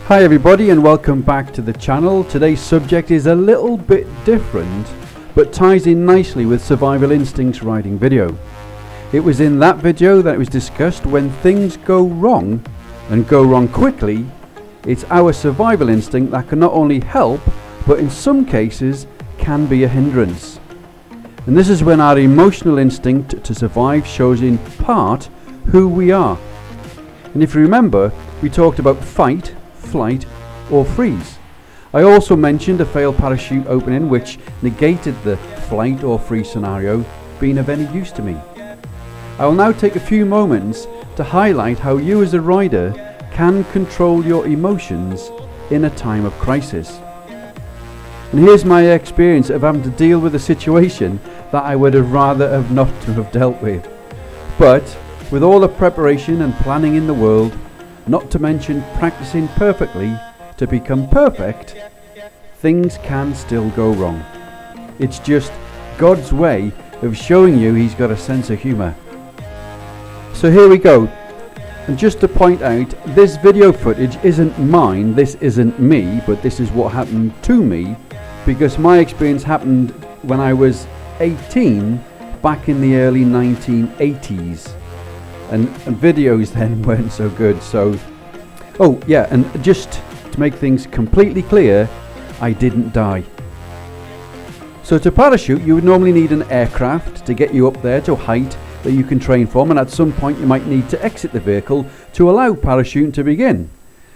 Hi everybody and welcome back to the channel. Today's subject is a little bit different but ties in nicely with Survival Instinct's riding video. It was in that video that it was discussed when things go wrong and go wrong quickly, it's our survival instinct that can not only help but in some cases can be a hindrance. And this is when our emotional instinct to survive shows in part who we are. And if you remember, we talked about fight, flight or freeze. I also mentioned a failed parachute opening which negated the flight or freeze scenario being of any use to me. I will now take a few moments to highlight how you as a rider can control your emotions in a time of crisis. And here's my experience of having to deal with a situation that I would have rather have not to have dealt with. But with all the preparation and planning in the world, not to mention practicing perfectly to become perfect, things can still go wrong. It's just God's way of showing you He's got a sense of humour. So here we go. And just to point out, this video footage isn't mine, this isn't me, but this is what happened to me because my experience happened when I was 18 back in the early 1980s. And videos then weren't so good, so and just to make things completely clear, I didn't die. So to parachute you would normally need an aircraft to get you up there to a height that you can train from, and at some point you might need to exit the vehicle to allow parachuting to begin,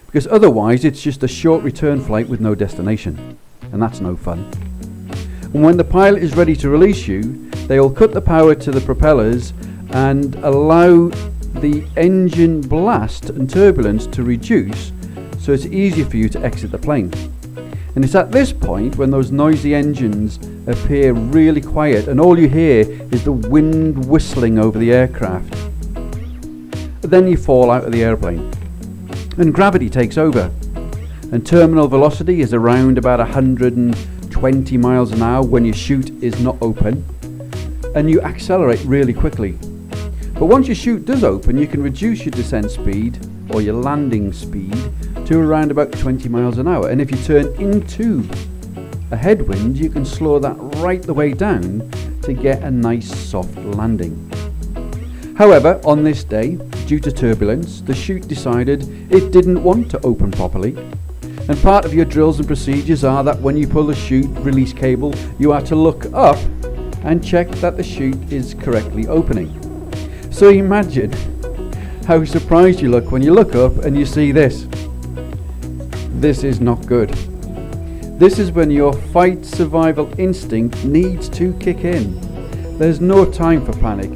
because otherwise it's just a short return flight with no destination, and that's no fun. And when the pilot is ready to release you, they will cut the power to the propellers and allow the engine blast and turbulence to reduce so it's easier for you to exit the plane. And it's at this point when those noisy engines appear really quiet and all you hear is the wind whistling over the aircraft. Then you fall out of the airplane and gravity takes over and terminal velocity is around about 120 miles an hour when your chute is not open, and you accelerate really quickly. But once your chute does open, you can reduce your descent speed or your landing speed to around about 20 miles an hour. And if you turn into a headwind, you can slow that right the way down to get a nice soft landing. However, on this day, due to turbulence, the chute decided it didn't want to open properly. And part of your drills and procedures are that when you pull the chute release cable, you are to look up and check that the chute is correctly opening. So imagine how surprised you look when you look up and you see this. This is not good. This is when your fight survival instinct needs to kick in. There's no time for panic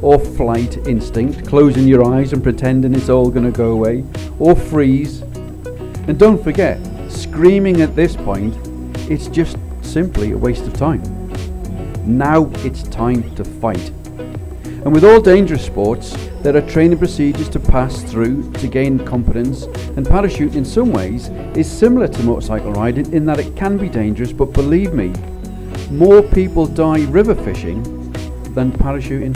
or flight instinct, closing your eyes and pretending it's all going to go away, or freeze. And don't forget, screaming at this point, it's just simply a waste of time. Now it's time to fight. And with all dangerous sports, there are training procedures to pass through to gain competence, and parachute in some ways is similar to motorcycle riding in that it can be dangerous, but believe me, more people die river fishing than parachuting.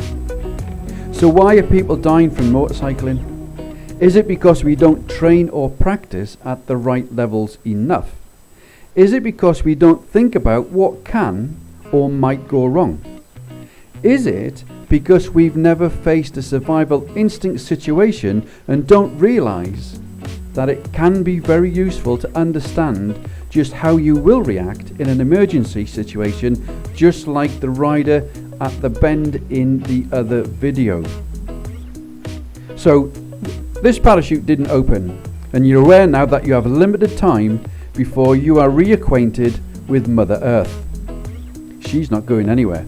So why are people dying from motorcycling? Is it because we don't train or practice at the right levels enough? Is it because we don't think about what can or might go wrong? Is it because we've never faced a survival instinct situation and don't realise that it can be very useful to understand just how you will react in an emergency situation, just like the rider at the bend in the other video? So this parachute didn't open, and you're aware now that you have limited time before you are reacquainted with Mother Earth. She's not going anywhere.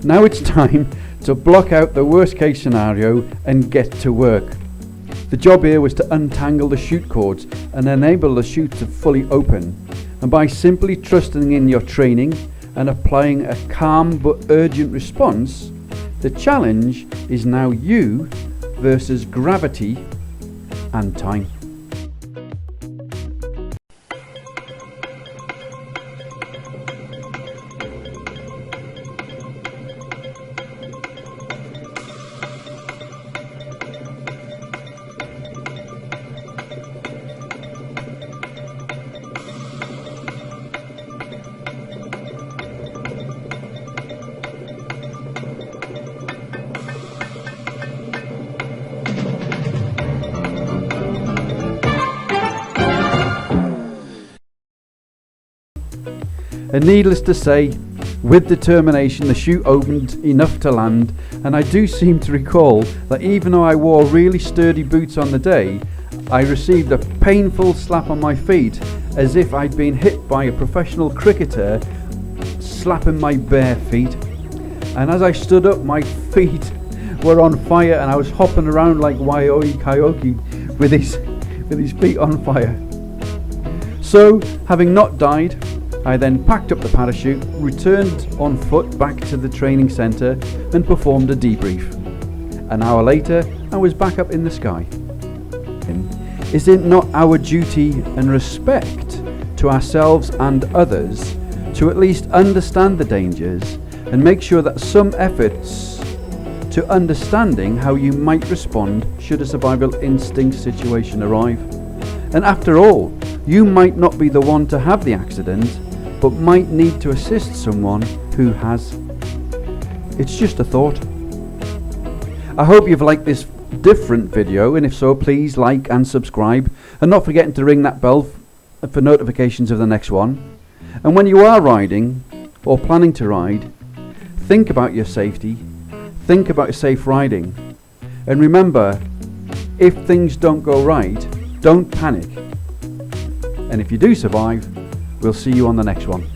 Now it's time to block out the worst case scenario and get to work. The job here was to untangle the chute cords and enable the chute to fully open. And by simply trusting in your training and applying a calm but urgent response, the challenge is now you versus gravity and time. And needless to say, with determination the chute opened enough to land, and I do seem to recall that even though I wore really sturdy boots on the day, I received a painful slap on my feet as if I'd been hit by a professional cricketer slapping my bare feet. And as I stood up, my feet were on fire and I was hopping around like Wile E. Coyote with his feet on fire. So, having not died, I then packed up the parachute, returned on foot back to the training centre and performed a debrief. An hour later, I was back up in the sky. Is it not our duty and respect to ourselves and others to at least understand the dangers and make sure that some efforts to understanding how you might respond should a survival instinct situation arrive? And after all, you might not be the one to have the accident, but might need to assist someone who has. It's just a thought. I hope you've liked this different video, and if so, please like and subscribe, and not forgetting to ring that bell for notifications of the next one. And when you are riding or planning to ride, think about your safety, think about safe riding, and remember, if things don't go right, don't panic. And if you do survive, we'll see you on the next one.